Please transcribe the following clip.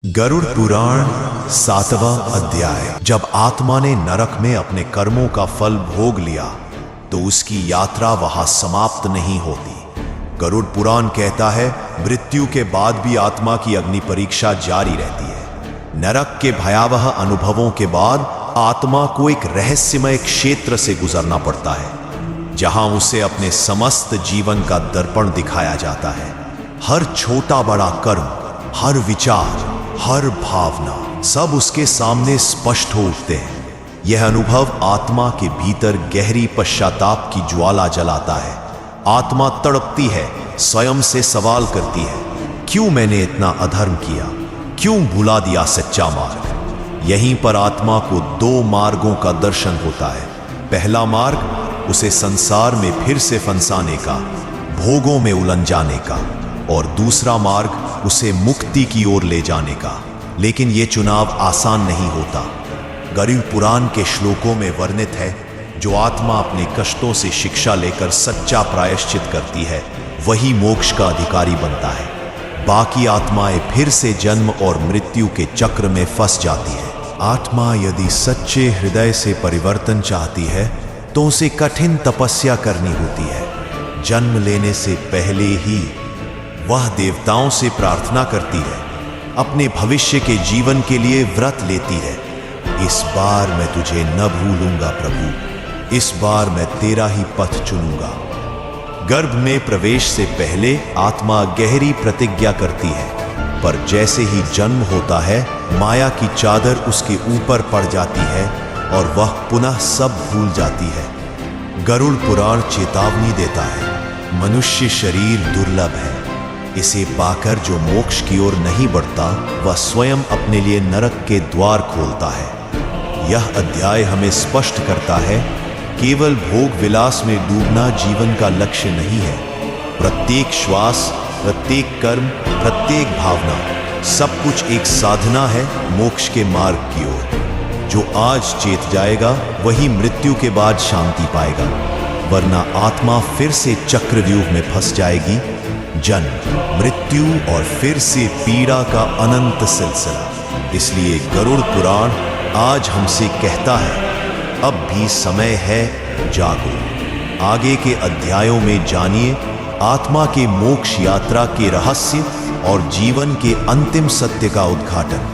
गरुड़ पुराण 7वां अध्याय। जब आत्मा ने नरक में अपने कर्मों का फल भोग लिया तो उसकी यात्रा वहां समाप्त नहीं होती। गरुड़ पुराण कहता है, मृत्यु के बाद भी आत्मा की अग्नि परीक्षा जारी रहती है। नरक के भयावह अनुभवों के बाद आत्मा को एक रहस्यमय क्षेत्र से गुजरना पड़ता है, जहां उसे अपने समस्त जीवन का दर्पण दिखाया जाता है। हर छोटा बड़ा कर्म, हर विचार, हर भावना, सब उसके सामने स्पष्ट हो उठते हैं। यह अनुभव आत्मा के भीतर गहरी पश्चाताप की ज्वाला जलाता है। आत्मा तड़पती है, स्वयं से सवाल करती है, क्यों मैंने इतना अधर्म किया, क्यों भुला दिया सच्चा मार्ग। यहीं पर आत्मा को दो मार्गों का दर्शन होता है। पहला मार्ग उसे संसार में फिर से फंसाने का, भोगों में उलझ जाने का, और दूसरा मार्ग उसे मुक्ति की ओर ले जाने का। लेकिन यह चुनाव आसान नहीं होता। गरुड़ पुराण के श्लोकों में वर्णित है, जो आत्मा अपने कष्टों से शिक्षा लेकर सच्चा प्रायश्चित करती है, वही मोक्ष का अधिकारी बनता है। बाकी आत्माएं फिर से जन्म और मृत्यु के चक्र में फंस जाती है। आत्मा यदि सच्चे हृदय से परिवर्तन चाहती है तो उसे कठिन तपस्या करनी होती है। जन्म लेने से पहले ही वह देवताओं से प्रार्थना करती है, अपने भविष्य के जीवन के लिए व्रत लेती है। इस बार मैं तुझे न भूलूंगा प्रभु, इस बार मैं तेरा ही पथ चुनूंगा। गर्भ में प्रवेश से पहले आत्मा गहरी प्रतिज्ञा करती है, पर जैसे ही जन्म होता है माया की चादर उसके ऊपर पड़ जाती है और वह पुनः सब भूल जाती है। गरुड़ पुराण चेतावनी देता है, मनुष्य शरीर दुर्लभ है। इसे पाकर जो मोक्ष की ओर नहीं बढ़ता, वह स्वयं अपने लिए नरक के द्वार खोलता है। यह अध्याय हमें स्पष्ट करता है, केवल भोग विलास में डूबना जीवन का लक्ष्य नहीं है। प्रत्येक श्वास, प्रत्येक कर्म, प्रत्येक भावना, सब कुछ एक साधना है मोक्ष के मार्ग की ओर। जो आज चेत जाएगा वही मृत्यु के बाद शांति पाएगा, वरना आत्मा फिर से चक्रव्यूह में फंस जाएगी। जन्म, मृत्यु और फिर से पीड़ा का अनंत सिलसिला। इसलिए गरुड़ पुराण आज हमसे कहता है, अब भी समय है, जागो। आगे के अध्यायों में जानिए आत्मा के मोक्ष यात्रा के रहस्य और जीवन के अंतिम सत्य का उद्घाटन।